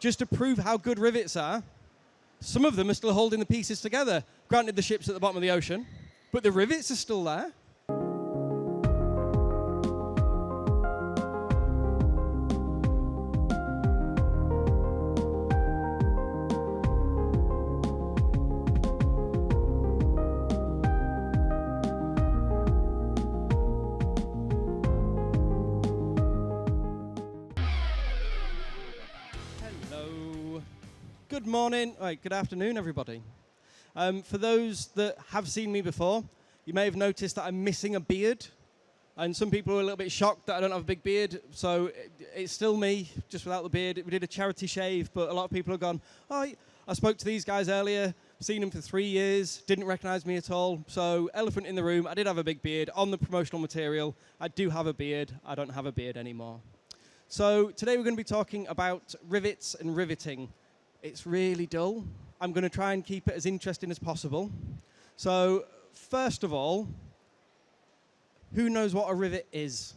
just to prove how good rivets are. Some of them are still holding the pieces together. Granted, the ship's at the bottom of the ocean, but the rivets are still there. Good morning, good afternoon, everybody. For those that have seen me before, you may have noticed that I'm missing a beard. And some people are a little bit shocked that I don't have a big beard. So it's still me, just without the beard. We did a charity shave, but a lot of people have gone, oh, I spoke to these guys earlier, seen them for 3 years, didn't recognize me at all. So elephant in the room, I did have a big beard. On the promotional material, I do have a beard. I don't have a beard anymore. So today we're going to be talking about rivets and riveting. It's really dull. I'm going to try and keep it as interesting as possible. So, first of all, who knows what a rivet is?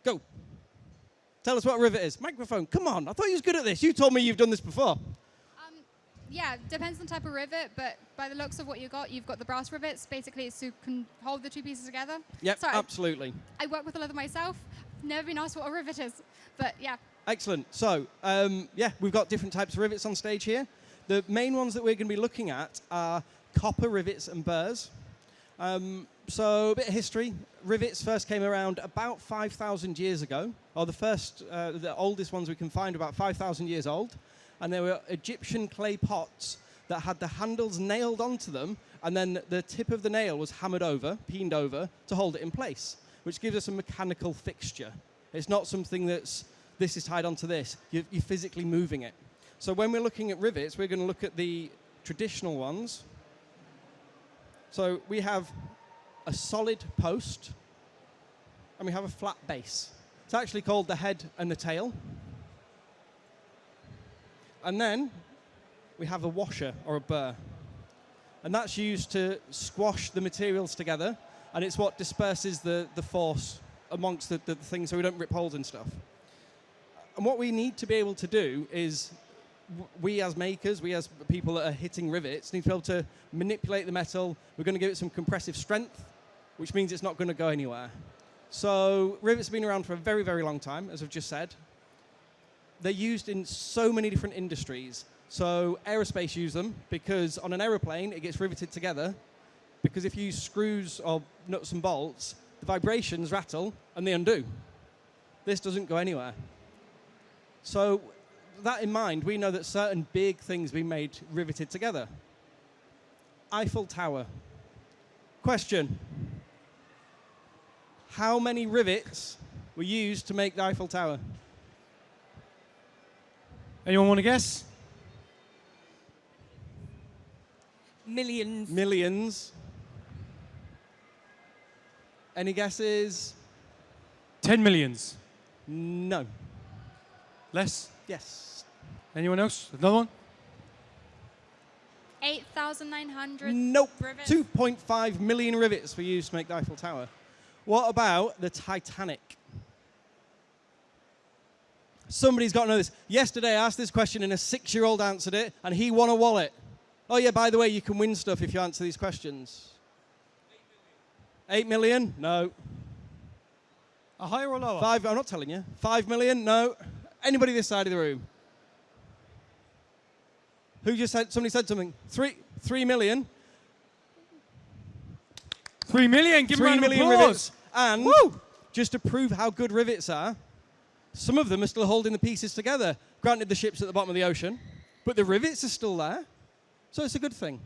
Go. Tell us what a rivet is. Microphone, come on. I thought you was good at this. You told me you've done this before. Yeah, depends on the type of rivet, but by the looks of what you've got the brass rivets. Basically, it's to hold the two pieces together. Yep, so absolutely. I work with a leather myself. Never been asked what a rivet is, but yeah. Excellent. So, we've got different types of rivets on stage here. The main ones that we're going to be looking at are copper rivets and burrs. So, a bit of history. Rivets first came around about 5,000 years ago, or the oldest ones we can find about 5,000 years old. And they were Egyptian clay pots that had the handles nailed onto them, and then the tip of the nail was hammered over, peened over, to hold it in place, which gives us a mechanical fixture. It's not something this is tied onto this. You're physically moving it. So when we're looking at rivets, we're going to look at the traditional ones. So we have a solid post, and we have a flat base. It's actually called the head and the tail. And then we have a washer or a burr. And that's used to squash the materials together, and it's what disperses the force amongst the things so we don't rip holes and stuff. And what we need to be able to do is, we as makers, we as people that are hitting rivets, need to be able to manipulate the metal. We're going to give it some compressive strength, which means it's not going to go anywhere. So rivets have been around for a very, very long time, as I've just said. They're used in so many different industries. So aerospace use them because on an aeroplane, it gets riveted together. Because if you use screws or nuts and bolts, the vibrations rattle and they undo. This doesn't go anywhere. So that in mind, we know that certain big things have been made riveted together. Eiffel Tower. Question. How many rivets were used to make the Eiffel Tower? Anyone want to guess? Millions. Millions. Any guesses? 10 millions. No. Less? Yes. Anyone else? Another one? 8,900 Nope. rivets. 2.5 million rivets were used to make the Eiffel Tower. What about the Titanic? Somebody's got to know this. Yesterday, I asked this question and a 6-year-old answered it, and he won a wallet. Oh, yeah, by the way, you can win stuff if you answer these questions. 8 million? No. A higher or lower? 5, I'm not telling you. 5 million? No. Anybody this side of the room? Who just said, somebody said something? 3 million? 3 million? Give 3 me million applause. rivets. And just to prove how good rivets are, some of them are still holding the pieces together. Granted, the ship's at the bottom of the ocean, but the rivets are still there. So it's a good thing.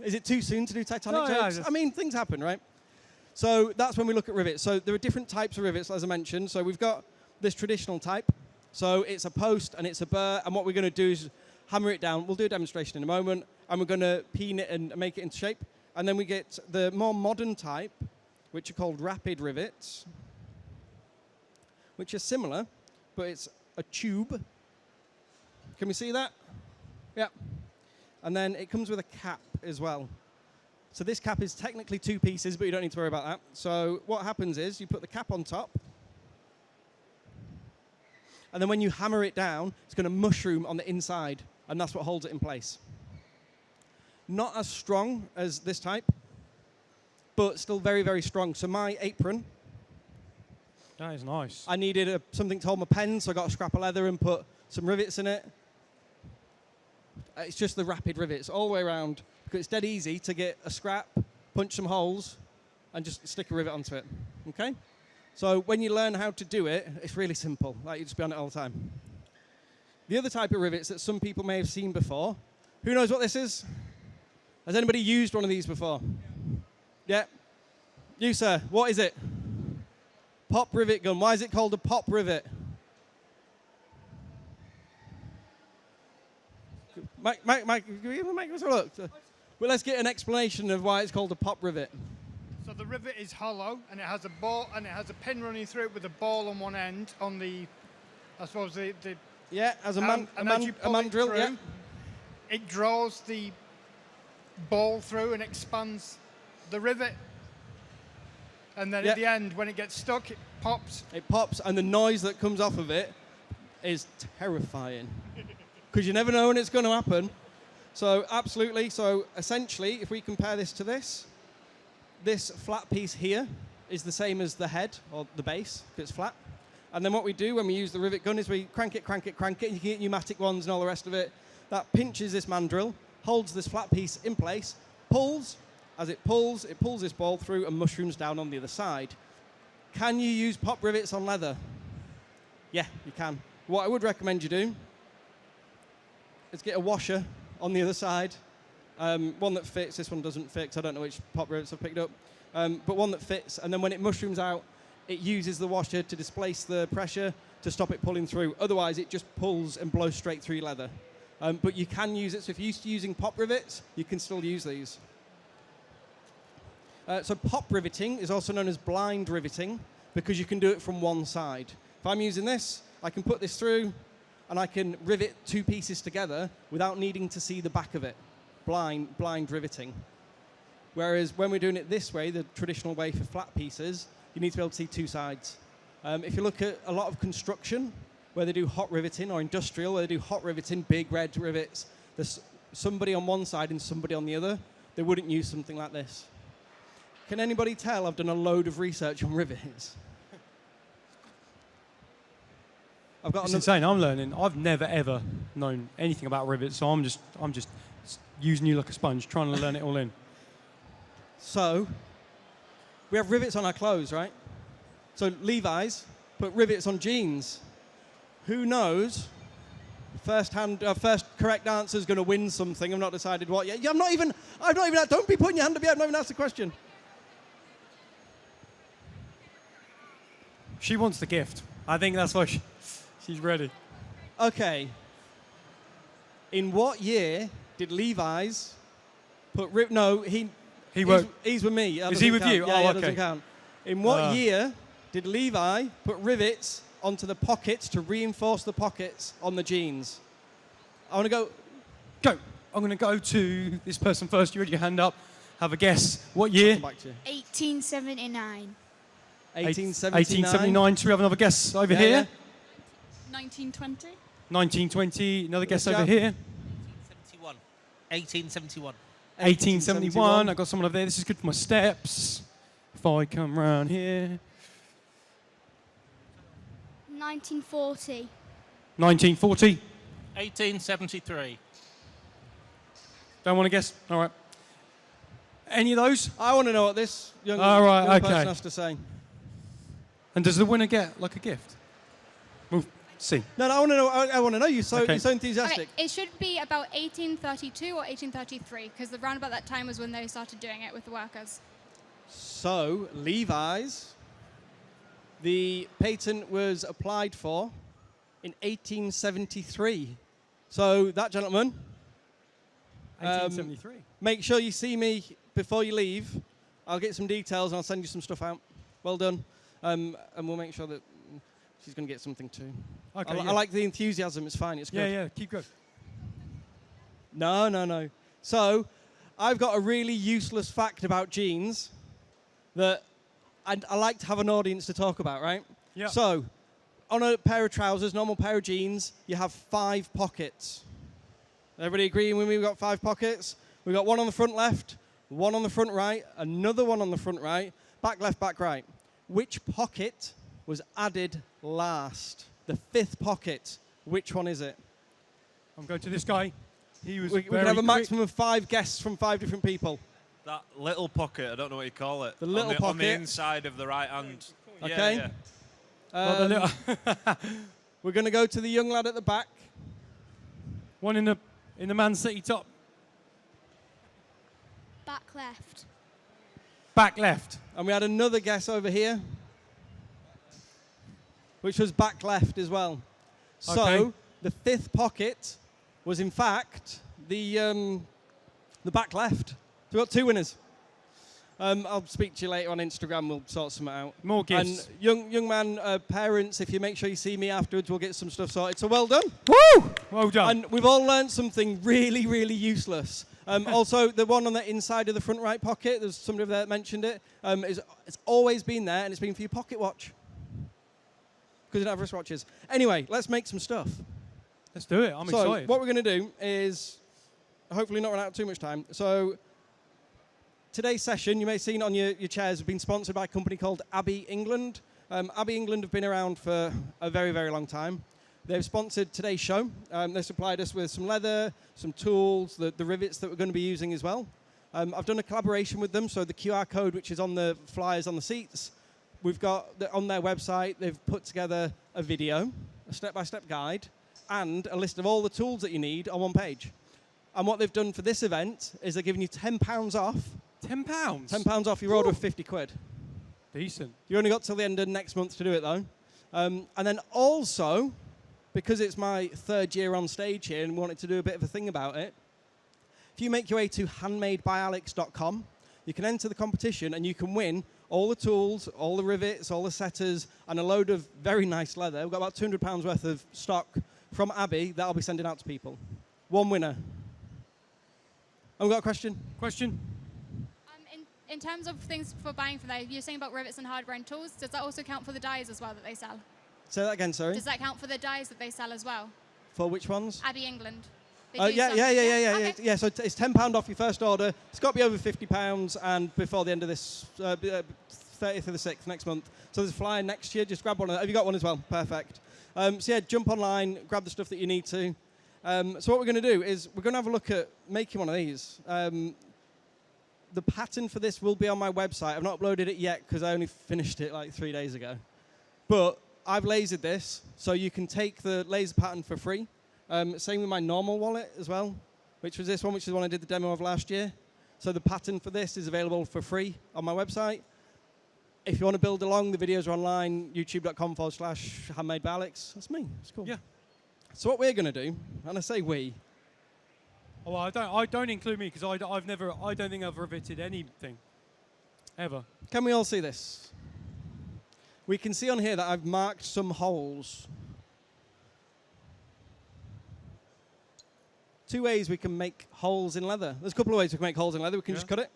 Is it too soon to do Titanic jokes? I mean, things happen, right? So that's when we look at rivets. So there are different types of rivets, as I mentioned. So we've got this traditional type. So it's a post and it's a burr. And what we're going to do is hammer it down. We'll do a demonstration in a moment. And we're going to peen it and make it into shape. And then we get the more modern type, which are called rapid rivets, which are similar, but it's a tube. Can we see that? Yeah. And then it comes with a cap as well. So this cap is technically 2 pieces, but you don't need to worry about that. So what happens is you put the cap on top, and then when you hammer it down, it's going to mushroom on the inside, and that's what holds it in place. Not as strong as this type, but still very, very strong. So my apron, That is nice. I needed something to hold my pen, so I got a scrap of leather and put some rivets in it. It's just the rapid rivets all the way around, because it's dead easy to get a scrap, punch some holes, and just stick a rivet onto it. Okay? So when you learn how to do it, it's really simple. Like, you just be on it all the time. The other type of rivets that some people may have seen before, who knows what this is? Has anybody used one of these before? Yeah? You, sir, what is it? Pop rivet gun. Why is it called a pop rivet? Mike, let's have a look. Well, let's get an explanation of why it's called a pop rivet. So the rivet is hollow, and it has a ball, and it has a pin running through it with a ball on one end. On the, I suppose the yeah, as a as you pull it mandrill. through, Yeah. It draws the ball through and expands the rivet. And then Yeah. at the end, when it gets stuck, it pops. It pops, and the noise that comes off of it is terrifying, because you never know when it's going to happen. So absolutely. So essentially, if we compare this to this flat piece here is the same as the head or the base, because it's flat. And then what we do when we use the rivet gun is we crank it, and you can get pneumatic ones and all the rest of it. That pinches this mandrill, holds this flat piece in place, pulls. As it pulls this ball through and mushrooms down on the other side. Can you use pop rivets on leather? Yeah, you can. What I would recommend you do is get a washer on the other side. One that fits. This one doesn't fit, 'cause I don't know which pop rivets I've picked up. But one that fits, and then when it mushrooms out, it uses the washer to displace the pressure to stop it pulling through. Otherwise, it just pulls and blows straight through your leather. But you can use it. So if you're used to using pop rivets, you can still use these. So pop riveting is also known as blind riveting, because you can do it from one side. If I'm using this, I can put this through and I can rivet two pieces together without needing to see the back of it. Blind riveting. Whereas when we're doing it this way, the traditional way for flat pieces, you need to be able to see two sides. If you look at a lot of construction, where they do hot riveting, or industrial, where they do hot riveting, big red rivets, there's somebody on one side and somebody on the other. They wouldn't use something like this. Can anybody tell I've done a load of research on rivets? I've got It's insane. I'm learning. I've never ever known anything about rivets, so I'm just using you like a sponge, trying to learn it all in. So, we have rivets on our clothes, right? So Levi's put rivets on jeans. Who knows? First correct answer is going to win something. I've not decided what yet. I've not even. Don't be putting your hand up yet. I've not even asked the question. She wants the gift. I think that's why she's ready. Okay. In what year did Levi's put No, he's with me. Is he with you? Yeah, oh, that okay. doesn't count. In what year did Levi put rivets onto the pockets to reinforce the pockets on the jeans? I want to go. Go. I'm going to go to this person first. You had your hand up. Have a guess. What year? Come back to you. 1879. 1879. 1879. Should we have another guess over Yeah, here? yeah. 1920. 1920. Another guess Good over job. here. 1871. 1871. I've got someone over there. This is good for my steps. If I come round here. 1940. 1940. 1873. Don't want to guess? All right. Any of those? I want to know what this young, All right, young person okay. has to say. And does the winner get like a gift? We'll see. No, I want to know. I want to know. You're so Okay. enthusiastic. Okay, it should be about 1832 or 1833, because around about that time was when they started doing it with the workers. So Levi's, the patent was applied for in 1873. So that gentleman, 1873. make sure you see me before you leave. I'll get some details and I'll send you some stuff out. Well done. And we'll make sure that she's going to get something too. Okay. I like the enthusiasm. It's fine. It's good. Yeah. Keep going. No. So I've got a really useless fact about jeans that I like to have an audience to talk about, right? Yeah. So on a pair of trousers, normal pair of jeans, you have 5 pockets. Everybody agreeing with me? We've got 5 pockets. We've got one on the front left, one on the front right, another one on the front right, back left, back right. Which pocket was added last? The 5th pocket. Which one is it? I'm going to this guy. He was We can have a maximum of 5 guesses from 5 different people. That little pocket, I don't know what you call it. The little on the pocket. inside of the right hand. Okay. Yeah. We're going to go to the young lad at the back. One in the Man City top. Back left. Back left. And we had another guess over here, which was back left as well. So Okay. the 5th pocket was in fact the back left. So we've got 2 winners. I'll speak to you later on Instagram. We'll sort something out. More gifts. And young man, parents, if you make sure you see me afterwards, we'll get some stuff sorted. So well done. Woo! Well done. And we've all learned something really, really useless. Also, the one on the inside of the front right pocket, there's somebody over there that mentioned it, it's always been there, and it's been for your pocket watch. Because you don't have wristwatches. Anyway, let's make some stuff. Let's do it. I'm excited. What we're going to do is hopefully not run out of too much time. So today's session, you may have seen on your chairs, have been sponsored by a company called Abbey England. Abbey England have been around for a very, very long time. They've sponsored today's show. They supplied us with some leather, some tools, the rivets that we're going to be using as well. I've done a collaboration with them, so the QR code, which is on the flyers on the seats, we've got on their website, they've put together a video, a step-by-step guide, and a list of all the tools that you need on one page. And what they've done for this event is they're giving you £10 off. £10? £10 off your order of 50 quid. Decent. You only got till the end of next month to do it, though. And then also, because it's my 3rd year on stage here and wanted to do a bit of a thing about it, if you make your way to handmadebyalex.com, you can enter the competition and you can win all the tools, all the rivets, all the setters, and a load of very nice leather. We've got about £200 worth of stock from Abbey that I'll be sending out to people. One winner. Have we got a question? Question? In terms of things for buying for that, you're saying about rivets and hardware and tools. Does that also count for the dies as well that they sell? Say that again, sorry. Does that count for the dies that they sell as well? For which ones? Abbey England. They Oh, do yeah. some- Okay. Yeah, so it's £10 off your first order. It's got to be over £50 and before the end of this, 30th of the 6th next month. So there's a flyer next year. Just grab one of them. Have you got one as well? Perfect. So yeah, jump online, grab the stuff that you need to. So what we're going to do is we're going to have a look at making one of these. The pattern for this will be on my website. I've not uploaded it yet because I only finished it like 3 days ago. But I've lasered this, so you can take the laser pattern for free. Same with my normal wallet as well, which was this one, which is the one I did the demo of last year. So the pattern for this is available for free on my website. If you want to build along, the videos are online, youtube.com/handmade by Alex. That's me. It's cool. Yeah. So what we're going to do, and I say we, Oh, well, I don't include me because I don't think I've riveted anything ever. can we all see this? We can see on here that I've marked some holes. 2 ways we can make holes in leather. There's a couple of ways we can make holes in leather. We can just cut it.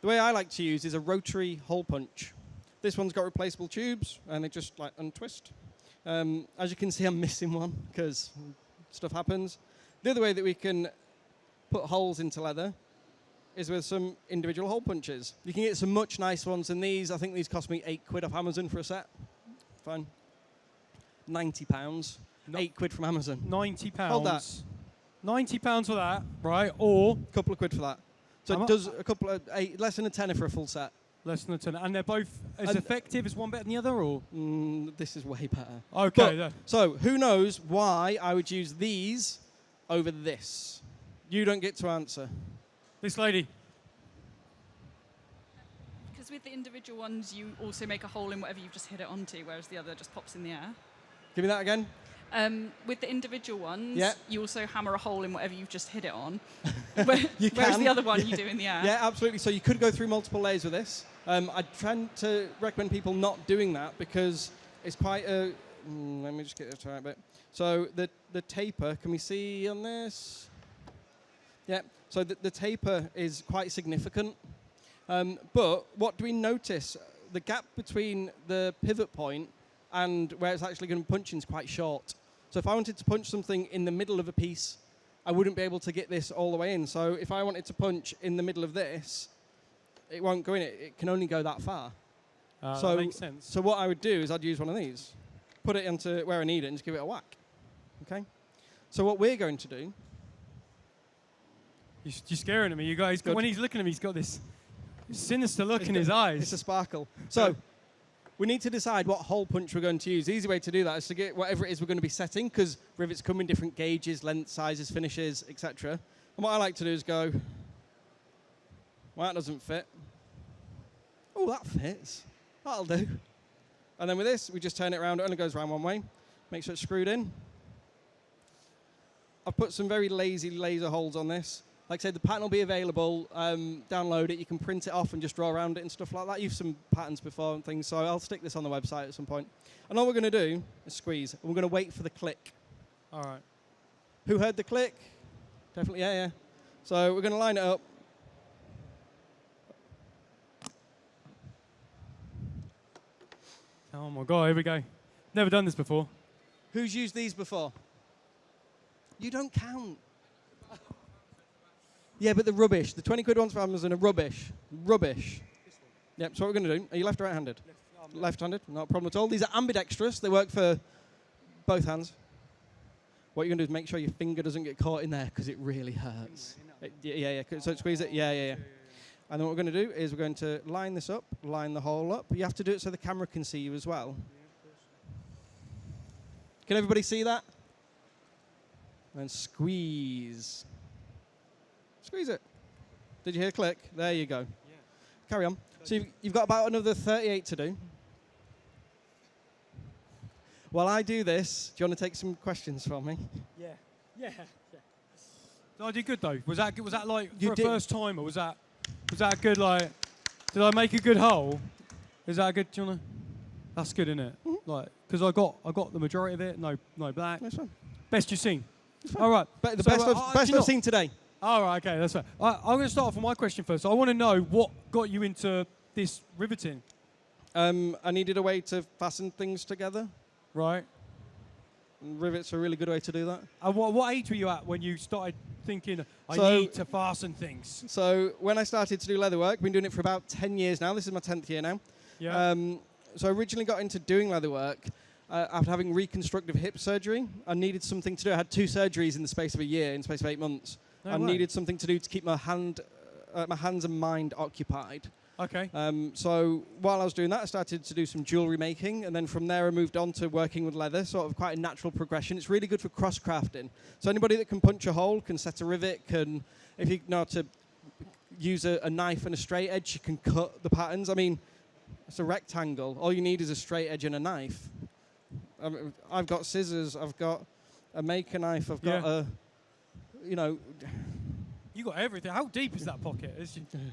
The way I like to use is a rotary hole punch. This one's got replaceable tubes, and they just like untwist. As you can see, I'm missing one because stuff happens. The other way that we can put holes into leather is with some individual hole punches. You can get some much nice ones than these. I think these cost me £8 off Amazon for a set. Fine. £90. No. £8 from Amazon. £90. Hold that. £90 for that, right? Or A couple of quid for that. So How it does a couple of less than a tenner for a full set. less than a tenner. And they're both as And- effective as one better than the other, or? This is way better. Okay. But- So who knows why I would use these over this? You don't get to answer. This lady. Because with the individual ones, you also make a hole in whatever you've just hit it onto, whereas the other just pops in the air. Give me that again. With the individual ones, Yeah. you also hammer a hole in whatever you've just hit it on. You Whereas can. the other one you do in the air. Yeah, absolutely. So you could go through multiple layers with this. I tend to recommend people not doing that because it's quite a... let me just get this right bit. So the taper, can we see on this? Yeah, so the taper is quite significant. But what do we notice? The gap between the pivot point and where it's actually going to punch in is quite short. So if I wanted to punch something in the middle of a piece, I wouldn't be able to get this all the way in. So if I wanted to punch in the middle of this, it won't go in. It can only go that far. That makes sense. So what I would do is I'd use one of these, put it into where I need it, and just give it a whack. Okay. So what we're going to do. You're scaring me, you guys. Good. When he's looking at me, he's got this sinister look in his eyes. It's a sparkle. So we need to decide what hole punch we're going to use. The easy way to do that is to get whatever it is we're going to be setting, because rivets come in different gauges, length, sizes, finishes, etc. And what I like to do is go, well, that doesn't fit. Oh, that fits. That'll do. And then with this, we just turn it around. It only goes around one way. Make sure it's screwed in. I've put some very lazy laser holes on this. Like I said, the pattern will be available. Download it. You can print it off and just draw around it and stuff like that. You've some patterns before and things, so I'll stick this on the website at some point. And all we're going to do is squeeze. And we're going to wait for the click. All right. Who heard the click? Definitely, yeah. So we're going to line it up. Oh my God, here we go. Never done this before. Who's used these before? You don't count. Yeah, but the rubbish. The 20 quid ones from Amazon are rubbish. Rubbish. Yep, so what we're going to do. Are you left or right-handed? Left-handed. Not a problem at all. These are ambidextrous. They work for both hands. What you're going to do is make sure your finger doesn't get caught in there, because it really hurts. Yeah. So squeeze it. Yeah. And then what we're going to do is we're going to line this up, line the hole up. You have to do it so the camera can see you as well. Can everybody see that? And squeeze. Squeeze it. Did you hear click? There you go. Yeah. Carry on. So you've got about another 38 to do. While I do this, do you want to take some questions from me? Yeah. Did I do good though? Was that like You for a did. first time, or was that good? Like, did I make a good hole? Is that a good? Do you wanna? That's good, isn't it? Mm-hmm. Like, because I got the majority of it. No black. That's fine. Best you've seen. All right. But the So, best do you I've know- seen today. All right. Okay, that's fine. I'm going to start off with my question first. I want to know what got you into this riveting. I needed a way to fasten things together. Right. And rivets are a really good way to do that. And what age were you at when you started thinking, I So- need to fasten things? So when I started to do leather work, I've been doing it for about 10 years now. This is my 10th year now. Yeah. So I originally got into doing leather work after having reconstructive hip surgery. I needed something to do. I had 2 surgeries in the space of a year, in the space of 8 months. No I way. needed something to do to keep my hands and mind occupied. Okay. So while I was doing that, I started to do some jewellery making, and then from there I moved on to working with leather, sort of quite a natural progression. It's really good for cross-crafting. So anybody that can punch a hole, can set a rivet, can, if you know how to use a knife and a straight edge, you can cut the patterns. I mean, it's a rectangle. All you need is a straight edge and a knife. I've got scissors, I've got a maker knife, I've got a, you know... You got everything. How deep is that pocket?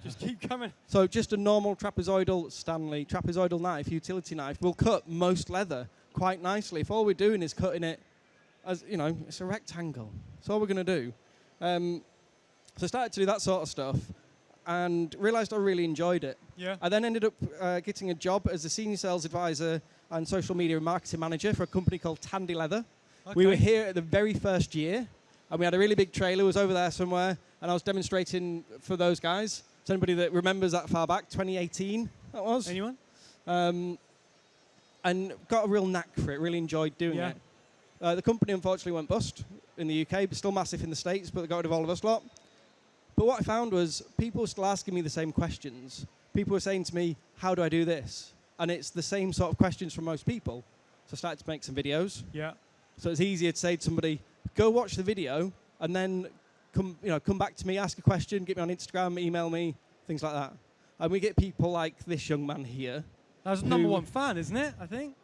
Just keep coming. So just a normal trapezoidal knife, utility knife, will cut most leather quite nicely. If all we're doing is cutting it, as you know, it's a rectangle. That's all we're going to do. So I started to do that sort of stuff and realised I really enjoyed it. Yeah. I then ended up getting a job as a senior sales advisor and social media and marketing manager for a company called Tandy Leather. Okay. We were here at the very first year, and we had a really big trailer. It was over there somewhere, and I was demonstrating for those guys. So anybody that remembers that far back, 2018, that was. Anyone? And got a real knack for it, really enjoyed doing Yeah. it. The company unfortunately went bust in the UK, but still massive in the States, but they got rid of all of us lot. But what I found was people were still asking me the same questions. People were saying to me, how do I do this? And it's the same sort of questions from most people. So I started to make some videos. Yeah. So it's easier to say to somebody, go watch the video and then come back to me, ask a question, get me on Instagram, email me, things like that. And we get people like this young man here. That was number 1 fan, isn't it? I think.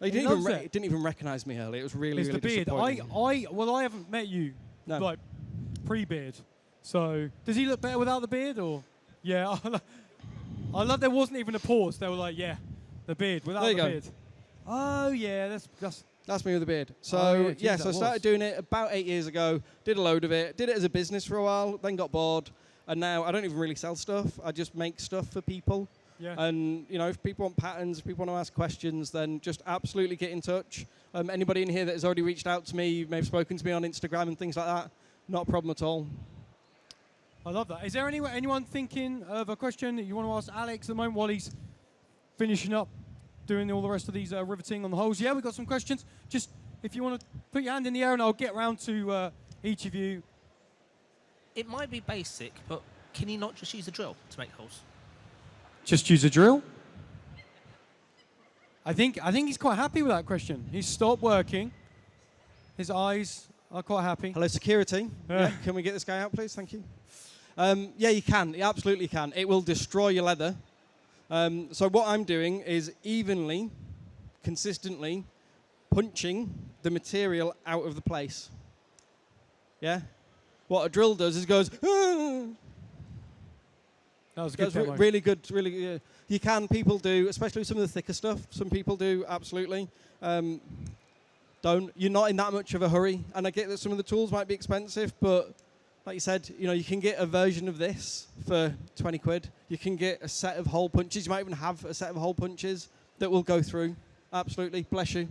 He He loves it. didn't even recognise me earlier. It was really, It's really the beard. disappointing. I haven't met you No. like pre-beard. So does he look better without the beard, or? Yeah. I love there wasn't even a pause. They were like, yeah, the beard without There you the go. beard. Oh yeah, That's me with a beard. So Oh, yeah, geez, so I that started was. doing it about 8 years ago. Did a load of it. Did it as a business for a while. Then got bored. And now I don't even really sell stuff. I just make stuff for people. Yeah. And if people want patterns, if people want to ask questions, then just absolutely get in touch. Anybody in here that has already reached out to me, may have spoken to me on Instagram and things like that, not a problem at all. I love that. Is there anyone thinking of a question that you want to ask Alex at the moment while he's finishing up doing all the rest of these riveting on the holes? Yeah, we've got some questions. Just if you want to put your hand in the air and I'll get round to each of you. It might be basic, but can you not just use a drill to make holes? Just use a drill? I think he's quite happy with that question. He's stopped working. His eyes are quite happy. Hello, security. Yeah, can we get this guy out, please? Thank you. Yeah, you can. You absolutely can. It will destroy your leather. So what I'm doing is evenly, consistently punching the material out of the place. Yeah? What a drill does is goes, ah! That was a good demo. Really good, really good. You can, people do, especially some of the thicker stuff. Some people do, absolutely. You're not in that much of a hurry. And I get that some of the tools might be expensive, but like you said, you can get a version of this for 20 quid. You can get a set of hole punches. You might even have a set of hole punches that will go through. Absolutely, bless you.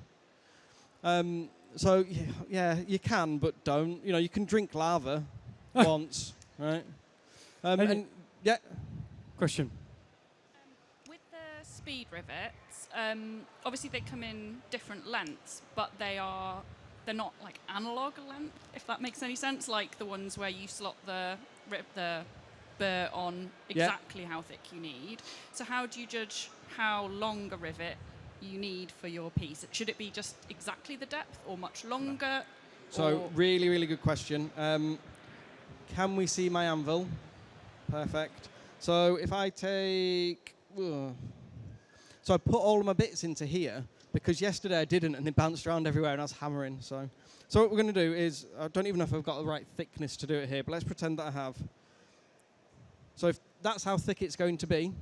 So yeah, you can, but don't. You can drink lava once, right? And yeah. Question. With the speed rivets, obviously they come in different lengths, but they're not like analog length, if that makes any sense. Like the ones where you slot the burr on exactly how thick you need. So how do you judge how long a rivet you need for your piece? Should it be just exactly the depth or much longer? So really, really good question. Can we see my anvil? Perfect. So if I take... So I put all of my bits into here because yesterday I didn't and they bounced around everywhere and I was hammering. So what we're going to do is, I don't even know if I've got the right thickness to do it here, but let's pretend that I have. So if that's how thick it's going to be,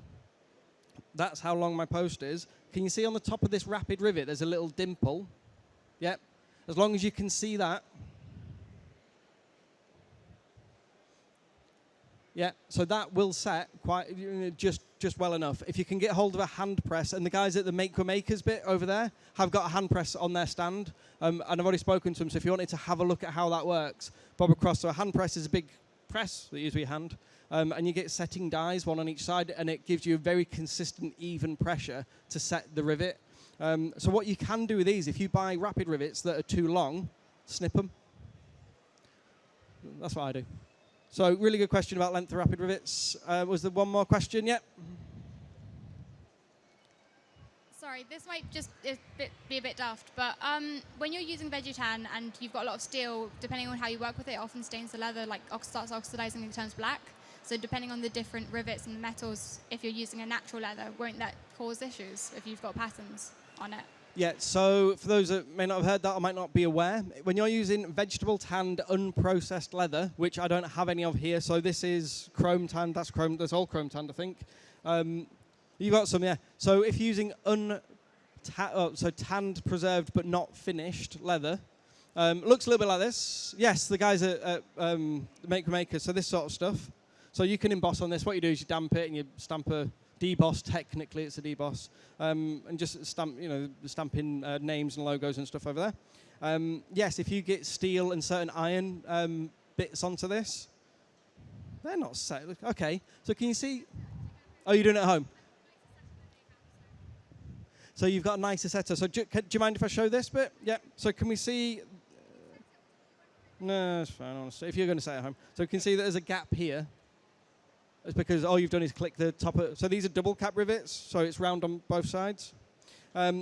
that's how long my post is. Can you see on the top of this rapid rivet there's a little dimple? Yep. As long as you can see that. Yeah, so that will set quite just well enough. If you can get hold of a hand press, and the guys at the Makers bit over there have got a hand press on their stand, and I've already spoken to them, so if you wanted to have a look at how that works, bob across. So a hand press is a big press that you use with your hand, and you get setting dies, one on each side, and it gives you a very consistent, even pressure to set the rivet. So what you can do with these, if you buy rapid rivets that are too long, snip them. That's what I do. So really good question about length of rapid rivets. Was there one more question? Yep. Sorry, this might just be a bit daft, but when you're using Vegetan and you've got a lot of steel, depending on how you work with it, it often stains the leather, like starts oxidizing and turns black. So depending on the different rivets and the metals, if you're using a natural leather, won't that cause issues if you've got patterns on it? Yeah, so for those that may not have heard that or might not be aware, when you're using vegetable tanned unprocessed leather, which I don't have any of here, so this is chrome tanned, that's all chrome tanned, I think. You've got some, yeah. So if you're using tanned, preserved, but not finished leather, looks a little bit like this. Yes, the guys at Makers, so this sort of stuff. So you can emboss on this. What you do is you damp it and you stamp a deboss. Technically, it's a deboss, and just stamp, stamping names and logos and stuff over there. Yes, if you get steel and certain iron bits onto this, they're not set. Okay, so can you see? Oh, you're doing it at home. So you've got a nicer setter. So do you mind if I show this bit? Yeah. So can we see? No, it's fine, honestly. If you're going to set it at home. So you can see that there's a gap here. It's because all you've done is click the top of... So these are double cap rivets, so it's round on both sides. Was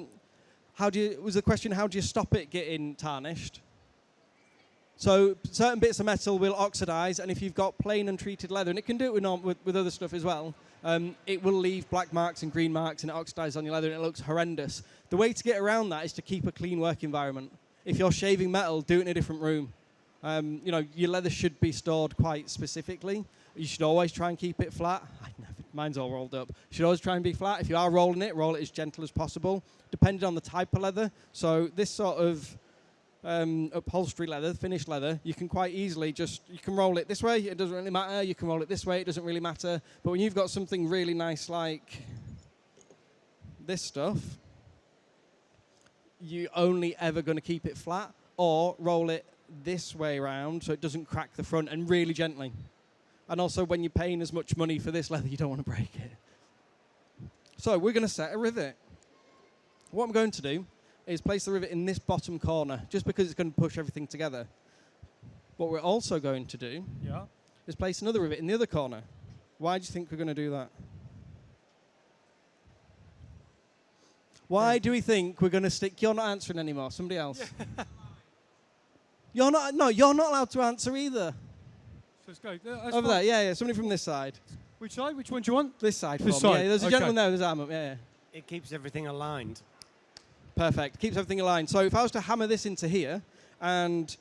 the question, how do you stop it getting tarnished? So certain bits of metal will oxidize, and if you've got plain untreated leather, and it can do it with other stuff as well, it will leave black marks and green marks, and it oxidizes on your leather, and it looks horrendous. The way to get around that is to keep a clean work environment. If you're shaving metal, do it in a different room. Your leather should be stored quite specifically. You should always try and keep it flat. Mine's all rolled up. You should always try and be flat. If you are rolling it, roll it as gentle as possible, depending on the type of leather. So this sort of upholstery leather, finished leather, you can quite easily you can roll it this way, it doesn't really matter. You can roll it this way, it doesn't really matter. But when you've got something really nice like this stuff, you're only ever going to keep it flat, or roll it this way around so it doesn't crack the front, and really gently. And also, when you're paying as much money for this leather, you don't want to break it. So we're going to set a rivet. What I'm going to do is place the rivet in this bottom corner, just because it's going to push everything together. What we're also going to do is place another rivet in the other corner. Why do you think we're going to do that? Why do we think we're going to stick... You're not answering anymore. Somebody else. You're not... No, you're not allowed to answer either. So let's go. Over there, yeah. Somebody from this side. Which side? Which one do you want? This side. This for me. side. Yeah, there's a gentleman there with his arm up. Yeah. It keeps everything aligned. Perfect. Keeps everything aligned. So if I was to hammer this into here, and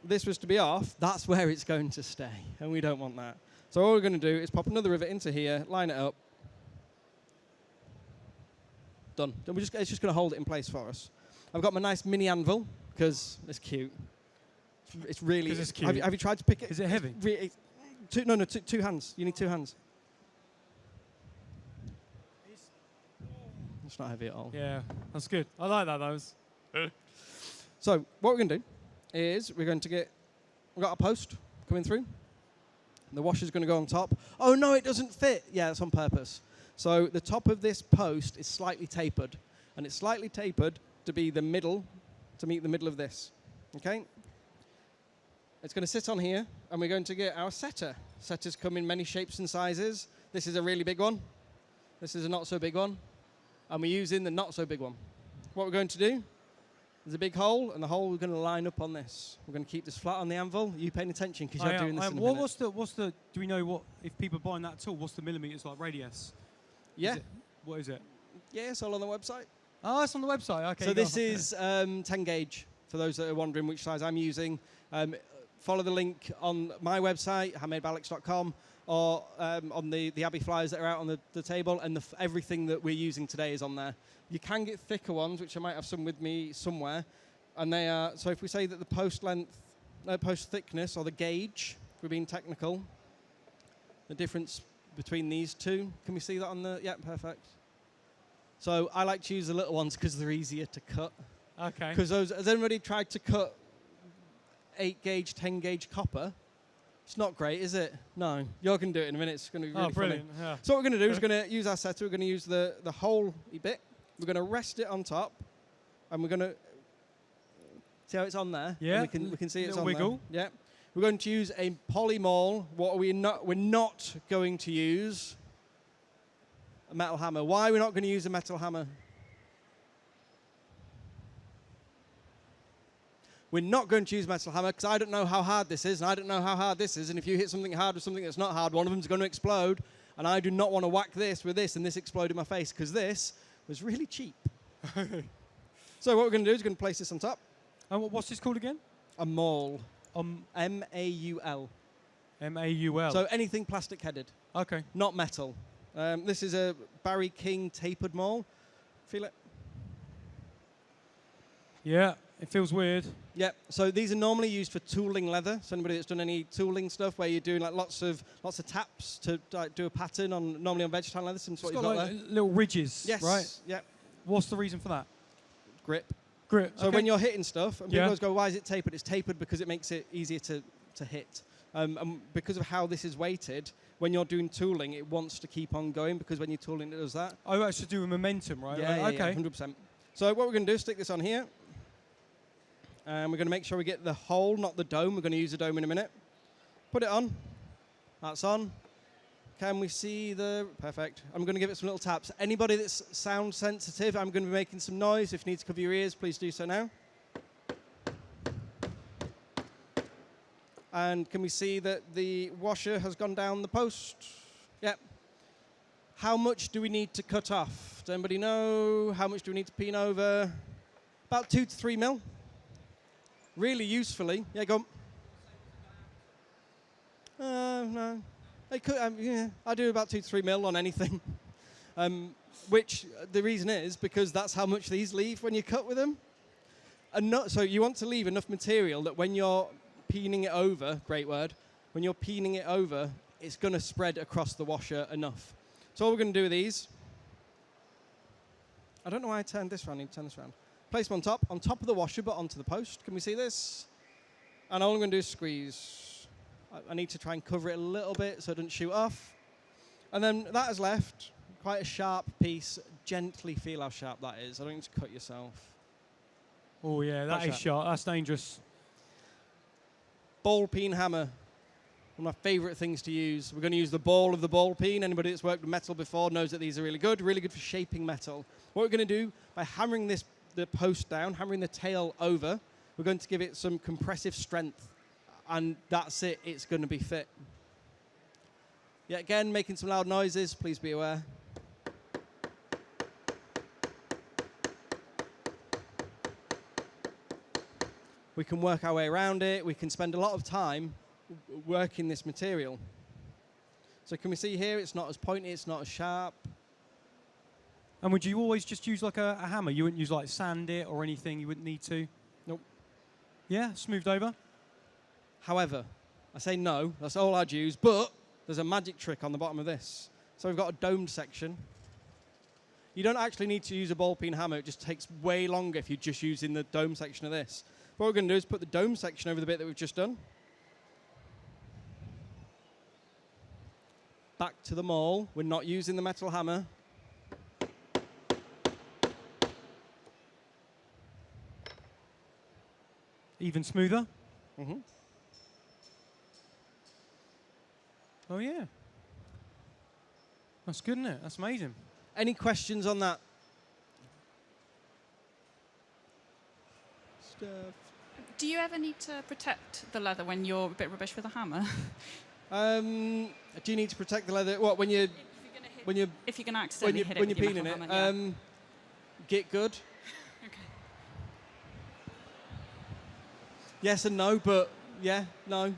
this was to be off, that's where it's going to stay, and we don't want that. So all we're going to do is pop another rivet into here, line it up. Done. Then it's just going to hold it in place for us. I've got my nice mini anvil, because it's cute. It's really... It's cute. Have you tried to pick it? Is it heavy? Two hands. You need 2 hands. It's not heavy at all. Yeah, that's good. I like that, those. So what we're going to do is we're going to get... We've got a post coming through. The washer's going to go on top. Oh, no, it doesn't fit. Yeah, it's on purpose. So the top of this post is slightly tapered. And it's slightly tapered to be the middle, to meet the middle of this. Okay? It's going to sit on here, and we're going to get our setter. Setters come in many shapes and sizes. This is a really big one. This is a not so big one. And we're using the not so big one. What we're going to do, there's a big hole, and the hole we're going to line up on this. We're going to keep this flat on the anvil. Are you paying attention? Because you're doing this in a minute. What's the, do we know what, if people are buying that tool, what's the millimetres like radius? Yeah. What is it? Yeah, it's all on the website. Oh, it's on the website. Okay. So this is 10 gauge, for those that are wondering which size I'm using. Follow the link on my website, handmadebyalex.com, or on the Abbey flyers that are out on the table, and everything that we're using today is on there. You can get thicker ones, which I might have some with me somewhere, and they are, so if we say that the post thickness, or the gauge, if we're being technical, the difference between these two, can we see that on the, yeah, perfect. So I like to use the little ones because they're easier to cut. Okay. Because has anybody tried to cut 8 gauge, 10 gauge copper? It's not great, is it? No. You're going to do it in a minute. It's going to be really brilliant. funny. Yeah. So what we're going to do is we're going to use our setter. We're going to use the whole bit. We're going to rest it on top, and we're going to see how it's on there. Yeah. And we can see it's on wiggle. there. Yeah. We're going to use a poly maul. What are we not? We're not going to use a metal hammer. Why are we not going to use a metal hammer? We're not going to use metal hammer because I don't know how hard this is, and I don't know how hard this is. And if you hit something hard with something that's not hard, one of them's going to explode. And I do not want to whack this with this and this explode in my face, because this was really cheap. So what we're going to do is we're going to place this on top. And what's this called again? A maul. M-A-U-L. M-A-U-L. So anything plastic headed. Okay. Not metal. This is a Barry King tapered maul. Feel it? Yeah, it feels weird. Yeah, so these are normally used for tooling leather. So anybody that's done any tooling stuff where you're doing like lots of taps to do a pattern on normally on vegetarian leather, some sort It's of got like little ridges, yes, right? Yeah. What's the reason for that? Grip. Grip. So when you're hitting stuff, and people Yeah. always go, why is it tapered? It's tapered because it makes it easier to hit. And because of how this is weighted, when you're doing tooling, it wants to keep on going, because when you're tooling, it does that. Oh, that's to do with momentum, right? Yeah, Right, okay. 100%. So what we're going to do is stick this on here. And we're going to make sure we get the hole, not the dome. We're going to use the dome in a minute. Put it on. That's on. Can we see the... Perfect. I'm going to give it some little taps. Anybody that's sound sensitive, I'm going to be making some noise. If you need to cover your ears, please do so now. And can we see that the washer has gone down the post? Yep. How much do we need to cut off? Does anybody know? How much do we need to peen over? About 2 to 3 mil. Really usefully. Yeah, go on. No. I do about 2 to 3 mil on anything. Which the reason is because that's how much these leave when you cut with them. And so you want to leave enough material that when you're peening it over, great word, when you're peening it over, it's going to spread across the washer enough. So all we're going to do with these I don't know why I turned this round. I need to turn this round. Place them on top of the washer, but onto the post. Can we see this? And all I'm going to do is squeeze. I need to try and cover it a little bit so it doesn't shoot off. And then that is left quite a sharp piece. Gently feel how sharp that is. I don't need to cut yourself. Oh, yeah, that is sharp. That's dangerous. Ball peen hammer. One of my favourite things to use. We're going to use the ball of the ball peen. Anybody that's worked with metal before knows that these are really good for shaping metal. What we're going to do, by hammering the post down, hammering the tail over, we're going to give it some compressive strength. And that's it. It's going to be fit. Yet again, making some loud noises. Please be aware. We can work our way around it. We can spend a lot of time working this material. So can we see here, it's not as pointy, it's not as sharp. And would you always just use like a hammer? You wouldn't use like sand it or anything? You wouldn't need to? Nope. Yeah, smoothed over? However, I say no, that's all I'd use, but there's a magic trick on the bottom of this. So we've got a domed section. You don't actually need to use a ball peen hammer, it just takes way longer if you're just using the dome section of this. What we're going to do is put the dome section over the bit that we've just done. Back to the maul. We're not using the metal hammer. Even smoother? Mm-hmm. Oh, yeah. That's good, isn't it? That's amazing. Any questions on that? Stuff. Do you ever need to protect the leather when you're a bit rubbish with a hammer? Do you need to protect the leather? What, when you're if you're going to accidentally hit it with your peeling metal it? hammer, yeah. Get good. Okay. Yes and no, but yeah, no.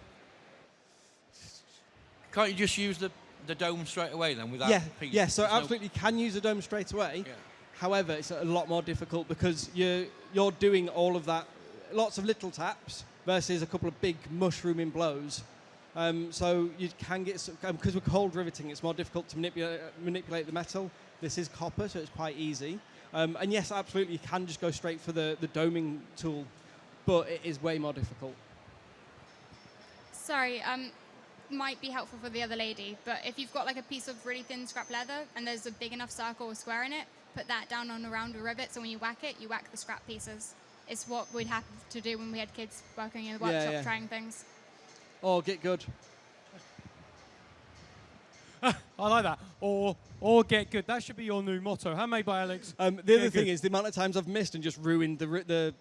Can't you just use the dome straight away then without peeling? Yeah, so absolutely can use the dome straight away. Yeah. However, it's a lot more difficult because you're doing all of that, lots of little taps versus a couple of big mushrooming blows. So you can get, because we're cold riveting, it's more difficult to manipulate the metal. This is copper, so it's quite easy. And yes, absolutely, you can just go straight for the doming tool, but it is way more difficult. Sorry, might be helpful for the other lady, but if you've got like a piece of really thin scrap leather and there's a big enough circle or square in it, put that down on around a rivet, so when you whack it, you whack the scrap pieces. It's what we'd have to do when we had kids working in the workshop trying things. Or get good. I like that. Or get good. That should be your new motto. Handmade by Alex. The other thing is the amount of times I've missed and just ruined the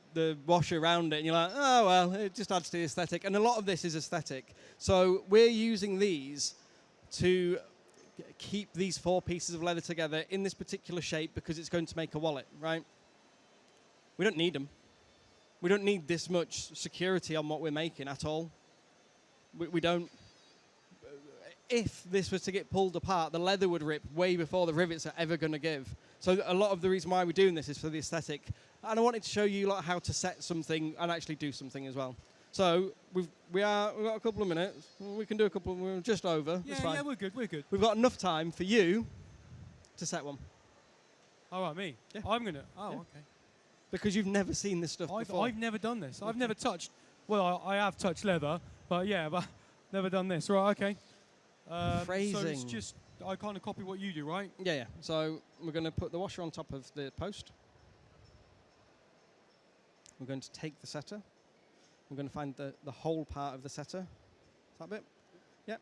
washer around it, and you're like, oh well, it just adds to the aesthetic. And a lot of this is aesthetic. So we're using these to keep these 4 pieces of leather together in this particular shape because it's going to make a wallet, right? We don't need them. We don't need this much security on what we're making at all. We don't. If this was to get pulled apart, the leather would rip way before the rivets are ever going to give. So a lot of the reason why we're doing this is for the aesthetic. And I wanted to show you how to set something and actually do something as well. So we've got a couple of minutes. We can do a couple. We're just over. Yeah, It's fine. yeah, we're good. We're good. We've got enough time for you to set one. All right, me. Yeah. I'm gonna. Oh, Yeah. okay. Because you've never seen this stuff before. I've never done this. I've never touched. Well, I have touched leather, but never done this. Right. Okay. Phrasing. So it's just I kind of copy what you do, right? Yeah. So we're going to put the washer on top of the post. We're going to take the setter. We're going to find the whole part of the setter. Is that bit? Yep.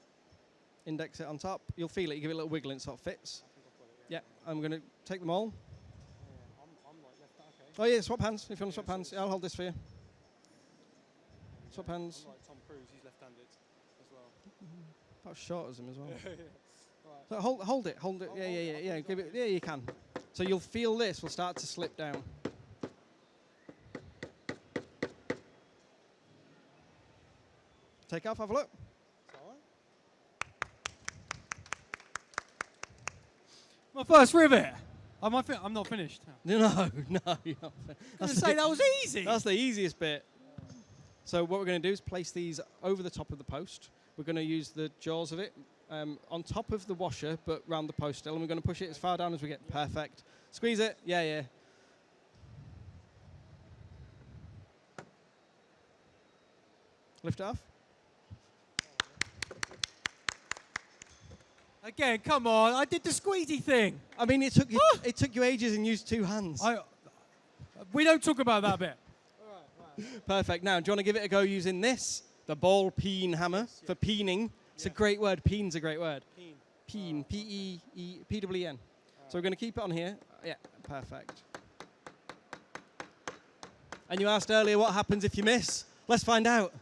Index it on top. You'll feel it. You give it a little wiggle and it sort of fits. Yeah. I'm going to take them all. Oh yeah, swap hands. If you want to swap hands, yeah, I'll hold this for you. Swap hands. I'm like Tom Cruise, he's left-handed as well. About as short as him as well. So hold it. Yeah. Give it. Yeah, you can. So you'll feel this will start to slip down. Take off. Have a look. My first rivet. I'm not finished. No, you're not. That was easy. That's the easiest bit. So what we're going to do is place these over the top of the post. We're going to use the jaws of it on top of the washer, but round the post still, and we're going to push it as far down as we get. Perfect. Squeeze it. Yeah. Lift it off. Again, come on. I did the squeezy thing. I mean, it took you ages and used 2 hands. We don't talk about that bit. Perfect. Now, do you want to give it a go using this, the ball peen hammer, for peening? It's a great word. Peen's a great word. Peen. P-E-E-P-W-E-N. So we're going to keep it on here. Yeah, perfect. And you asked earlier what happens if you miss. Let's find out.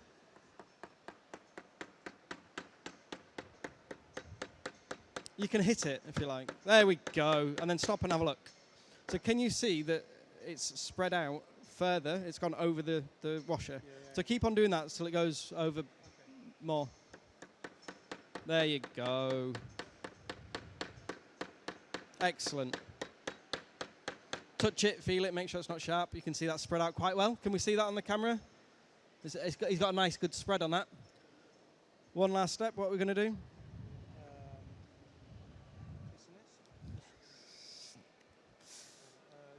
You can hit it if you like. There we go. And then stop and have a look. So can you see that it's spread out further? It's gone over the washer. So keep on doing that till it goes over more. There you go. Excellent. Touch it, feel it, make sure it's not sharp. You can see that spread out quite well. Can we see that on the camera? He's got a nice good spread on that. One last step, what are we going to do?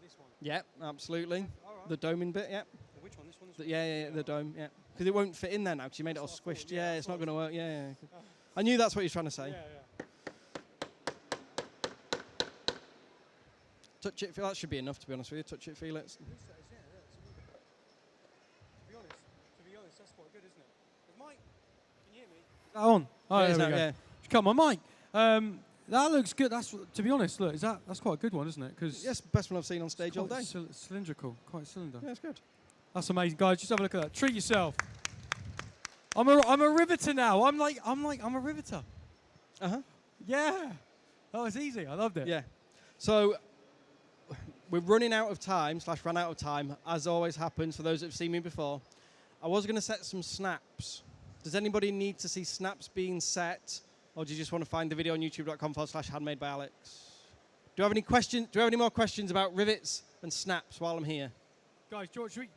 This one. Yeah, absolutely. Right. The doming bit, yeah. Which one? This one? Yeah, the dome, yeah. Because it won't fit in there now because you made it all squished. Yeah, it's not going to work. Yeah. I knew that's what he was trying to say. Yeah. Touch it, feel that should be enough to be honest with you. Touch it, feel it. To be honest, that's quite good, isn't it? Mike, can you hear me? On. Oh, there we go. Yeah. Come on, Mike. That looks good. To be honest, look, that's quite a good one, isn't it? Because yes, best one I've seen on stage all day. Cylindrical, quite cylinder. Yeah, it's good. That's amazing, guys. Just have a look at that. Treat yourself. I'm a riveter now. I'm a riveter. Yeah. That was easy. I loved it. Yeah. So we're running out of time, /ran out of time, as always happens for those that have seen me before. I was going to set some snaps. Does anybody need to see snaps being set, or do you just want to find the video on youtube.com/handmade by Alex? Do you have any questions? Do you have any more questions about rivets and snaps while I'm here? Guys,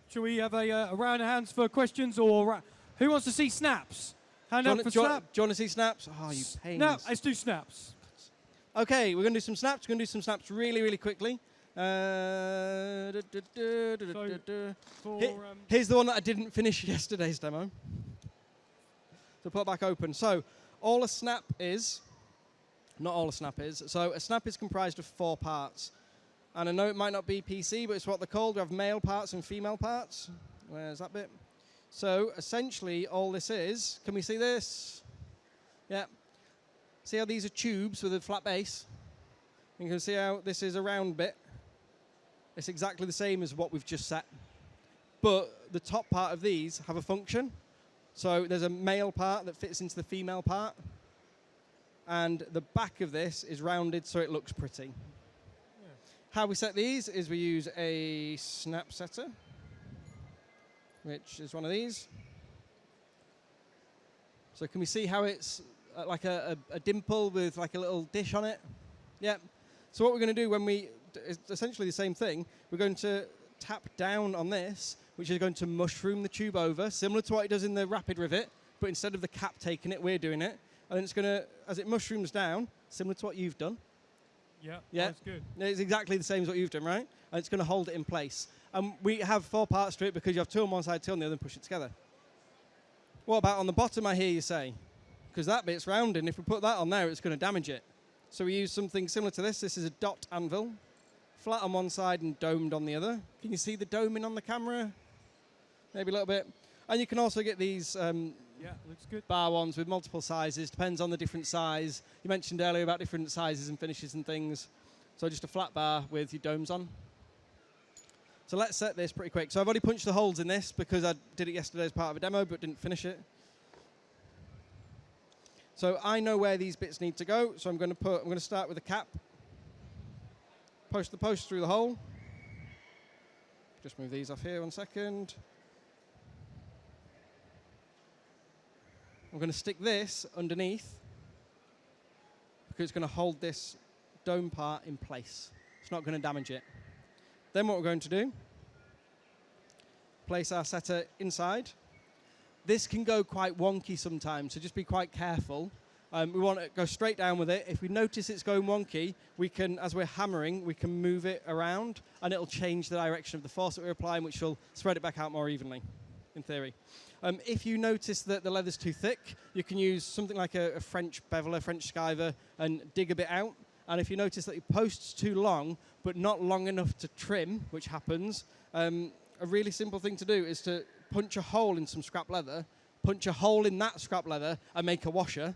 should we have a round of hands for questions, or who wants to see snaps? Hand up for snap. Do you want to see snaps? Oh, you pains. No, let's do snaps. Okay, we're going to do some snaps. We're going to do some snaps really, really quickly. Here's the one that I didn't finish yesterday's demo. So put it back open. So all a snap is, not all a snap is. So a snap is comprised of 4 parts. And I know it might not be PC, but it's what they're called. We have male parts and female parts. Where's that bit? So essentially all this is, can we see this? Yeah. See how these are tubes with a flat base? You can see how this is a round bit. It's exactly the same as what we've just set. But the top part of these have a function. So there's a male part that fits into the female part. And the back of this is rounded so it looks pretty. Yeah. How we set these is we use a snap setter, which is one of these. So can we see how it's like a dimple with like a little dish on it? Yeah. So what we're going to do it's essentially the same thing. We're going to tap down on this, which is going to mushroom the tube over, similar to what it does in the rapid rivet, but instead of the cap taking it, we're doing it. And then it's going to, as it mushrooms down, similar to what you've done. Yeah, that's good. It's exactly the same as what you've done, right? And it's going to hold it in place. And we have 4 parts to it because you have 2 on one side, 2 on the other, and push it together. What about on the bottom, I hear you say? Because that bit's round, and if we put that on there, it's going to damage it. So we use something similar to this. This is a dot anvil, flat on one side and domed on the other. Can you see the doming on the camera? Maybe a little bit. And you can also get these looks good. bar ones with multiple sizes. Depends on the different size. You mentioned earlier about different sizes and finishes and things. So just a flat bar with your domes on. So let's set this pretty quick. So I've already punched the holes in this because I did it yesterday as part of a demo but didn't finish it. So I know where these bits need to go. So I'm going to start with a cap. Post the post through the hole. Just move these off here 1 second. I'm going to stick this underneath because it's going to hold this dome part in place. It's not going to damage it. Then what we're going to do, place our setter inside. This can go quite wonky sometimes, so just be quite careful. We want to go straight down with it. If we notice it's going wonky, we can, as we're hammering, we can move it around and it'll change the direction of the force that we're applying, which will spread it back out more evenly. in theory. If you notice that the leather's too thick, you can use something like a French beveler, French skiver, and dig a bit out. And if you notice that your post's too long, but not long enough to trim, which happens, a really simple thing to do is to punch a hole in some scrap leather, punch a hole in that scrap leather, and make a washer,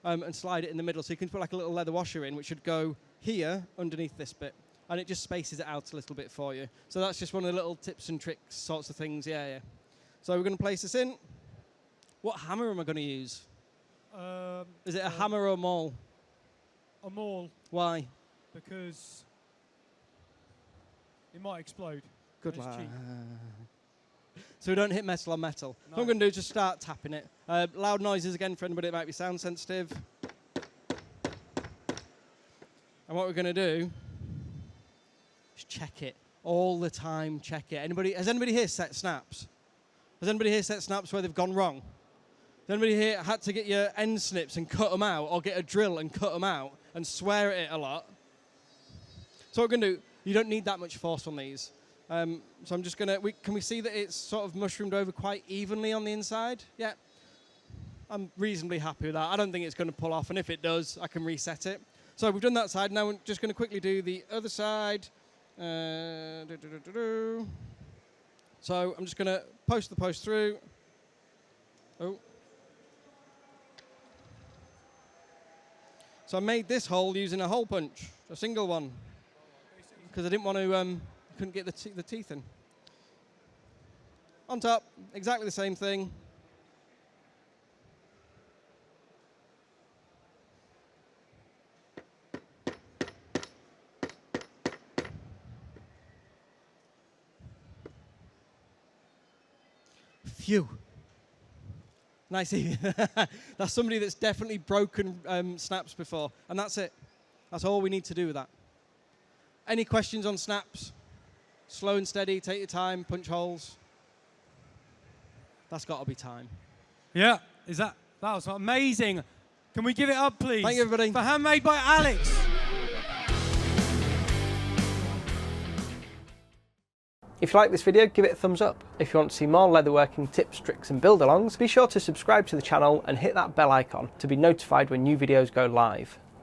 and slide it in the middle. So you can put like a little leather washer in, which should go here underneath this bit. And it just spaces it out a little bit for you. So that's just one of the little tips and tricks sorts of things, yeah. So we're going to place this in. What hammer am I going to use? Is it a hammer or a maul? A maul. Why? Because it might explode. Good and it's lad. cheap. So we don't hit metal on metal. No. What I'm going to do is just start tapping it. Loud noises again for anybody that might be sound sensitive. And what we're going to do is check it. All the time, check it. Has anybody here set snaps? Has anybody here set snaps where they've gone wrong? Has anybody here had to get your end snips and cut them out, or get a drill and cut them out and swear at it a lot? So what we're going to do, you don't need that much force on these. So I'm just going to, can we see that it's sort of mushroomed over quite evenly on the inside? Yeah. I'm reasonably happy with that. I don't think it's going to pull off, and if it does, I can reset it. So we've done that side. Now we're just going to quickly do the other side. So I'm just going to post the post through. Oh. So I made this hole using a hole punch, a single one, because I didn't want to, couldn't get the teeth in. On top, exactly the same thing. Phew. Nice. That's somebody that's definitely broken snaps before. And that's it. That's all we need to do with that. Any questions on snaps? Slow and steady, take your time, punch holes. That's got to be time. Yeah, that was amazing. Can we give it up, please? Thank you, everybody. For Handmade by Alex. If you like this video, give it a thumbs up. If you want to see more leatherworking tips, tricks and build-alongs, be sure to subscribe to the channel and hit that bell icon to be notified when new videos go live.